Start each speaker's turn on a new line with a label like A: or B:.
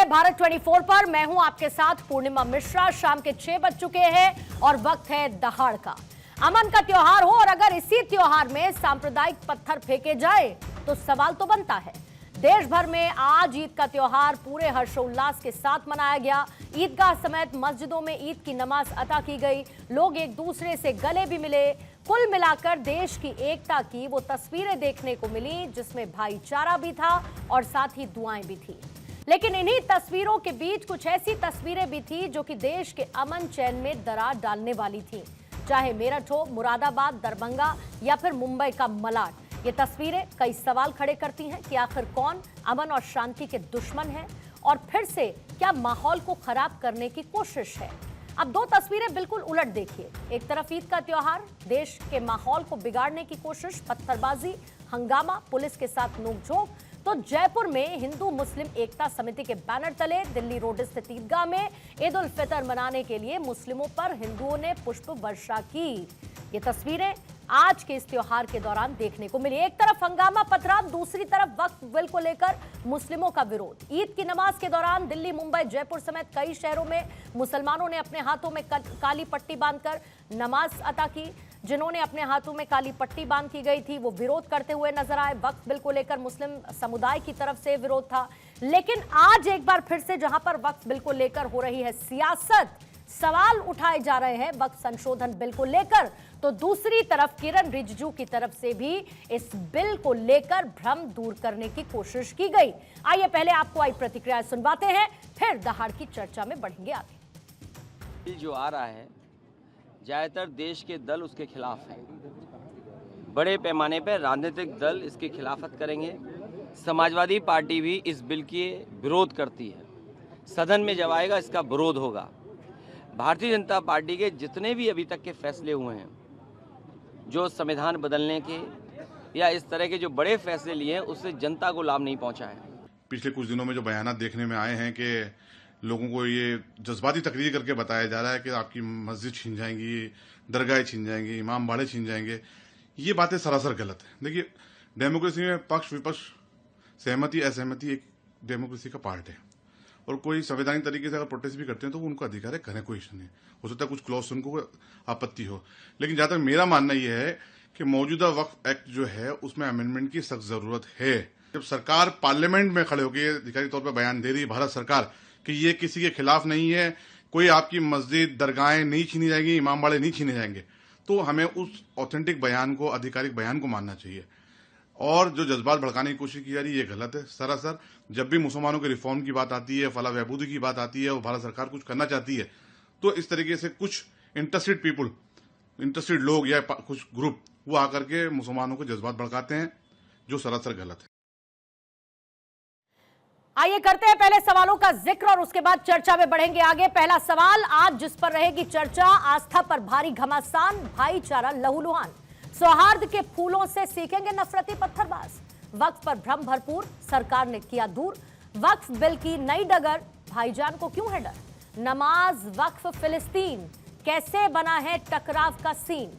A: भारत 24 पर। मैं हूं आपके साथ पूर्णिमा मिश्रा। शाम के 6 बज चुके हैं और वक्त है दहाड़ का। अमन का त्योहार हो और अगर इसी त्योहार में सांप्रदायिक पत्थर फेंके जाए तो सवाल तो बनता है। देश भर में आज ईद का त्योहार पूरे हर्षोल्लास के साथ मनाया गया। ईदगाह समेत मस्जिदों में ईद की नमाज अता की गई। लोग एक दूसरे से गले भी मिले। कुल मिलाकर देश की एकता की वो तस्वीरें देखने को मिली जिसमें भाईचारा भी था और साथ ही दुआएं भी थी। लेकिन इन्हीं तस्वीरों के बीच कुछ ऐसी तस्वीरें भी थी जो कि देश के अमन चैन में दरार डालने वाली थी। चाहे मेरठ हो, मुरादाबाद, दरभंगा या फिर मुंबई का मलाड, ये तस्वीरें कई सवाल खड़े करती हैं कि आखिर कौन अमन और शांति के दुश्मन है और फिर से क्या माहौल को खराब करने की कोशिश है। अब दो तस्वीरें बिल्कुल उलट देखिए। एक तरफ ईद का त्योहार, देश के माहौल को बिगाड़ने की कोशिश, पत्थरबाजी, हंगामा, पुलिस के साथ नोकझोंक। तो जयपुर में हिंदू मुस्लिम एकता समिति के बैनर तले दिल्ली रोड स्थित ईदगाह में ईद उल फितर मनाने के लिए मुस्लिमों पर हिंदुओं ने पुष्प वर्षा की। ये तस्वीरें आज के इस त्योहार के दौरान देखने को मिली। एक तरफ हंगामा पथराव, दूसरी तरफ वक्फ बिल को लेकर मुस्लिमों का विरोध। ईद की नमाज के दौरान दिल्ली, मुंबई, जयपुर समेत कई शहरों में मुसलमानों ने अपने हाथों में काली पट्टी बांधकर नमाज अता की। जिन्होंने अपने हाथों में काली पट्टी बांध की गई थी वो विरोध करते हुए नजर आए। वक्फ बिल को लेकर मुस्लिम समुदाय की तरफ से विरोध था। लेकिन आज एक बार फिर से जहां पर वक्फ बिल को लेकर हो रही है सियासत, सवाल उठाए जा रहे हैं वक्फ संशोधन बिल को लेकर, तो दूसरी तरफ किरण रिजिजू की तरफ से भी इस बिल को लेकर भ्रम दूर करने की कोशिश की गई। आइए पहले आपको आई प्रतिक्रिया सुनवाते हैं, फिर दहाड़ की चर्चा में बढ़ेंगे आगे।
B: जो आ रहा है ज़्यादातर देश के दल उसके खिलाफ हैं। बड़े पैमाने पर राजनीतिक दल इसकी खिलाफत करेंगे। समाजवादी पार्टी भी इस बिल के विरोध करती है। सदन में जब आएगा इसका विरोध होगा। भारतीय जनता पार्टी के जितने भी अभी तक के फैसले हुए हैं, जो संविधान बदलने के या इस तरह के जो बड़े फैसले लिए हैं, उससे जनता को लाभ नहीं पहुंचा है।
C: पिछले कुछ दिनों में जो बयानात देखने में आए हैं कि लोगों को ये जज्बाती तकरीर करके बताया जा रहा है कि आपकी मस्जिद छीन जाएंगी, दरगाहें छीन जाएंगी, इमाम बाड़े छीन जाएंगे, ये बातें सरासर गलत है। देखिए, डेमोक्रेसी में पक्ष विपक्ष, सहमति असहमति एक डेमोक्रेसी का पार्ट है और कोई संवैधानिक तरीके से अगर प्रोटेस्ट भी करते हैं तो उनको अधिकार है, करें, कोई इशू नहीं। हो सकता है कुछ क्लॉज उनको आपत्ति हो, लेकिन जहां तक मेरा मानना यह है कि मौजूदा वक्फ एक्ट जो है उसमें अमेंडमेंट की सख्त जरूरत है। जब सरकार पार्लियामेंट में खड़े होकर अधिकारिक तौर पर बयान दे रही है भारत सरकार कि ये किसी के खिलाफ नहीं है, कोई आपकी मस्जिद दरगाहें नहीं छीनी जाएंगी, इमाम बाड़े नहीं छीने जाएंगे, तो हमें उस ऑथेंटिक बयान को, आधिकारिक बयान को मानना चाहिए। और जो जज्बात भड़काने की कोशिश की जा रही है ये गलत है सरासर। जब भी मुसलमानों के रिफॉर्म की बात आती है, फलाह बहबूदी की बात आती है और भारत सरकार कुछ करना चाहती है, तो इस तरीके से कुछ इंटरेस्टेड पीपुल, इंटरेस्टेड लोग या कुछ ग्रुप वो आकर के मुसलमानों को जज्बात भड़काते हैं, जो सरासर गलत है।
A: आइए करते हैं पहले सवालों का जिक्र और उसके बाद चर्चा में बढ़ेंगे आगे। पहला सवाल आज जिस पर रहेगी चर्चा, आस्था पर भारी घमासान, भाईचारा लहूलुहान, सौहार्द के फूलों से सीखेंगे नफरती पत्थरबाज। वक्फ पर भ्रम भरपूर, सरकार ने किया दूर। वक्फ बिल की नई डगर, भाईजान को क्यों है डर। नमाज, वक्फ, फिलिस्तीन, कैसे बना है टकराव का सीन।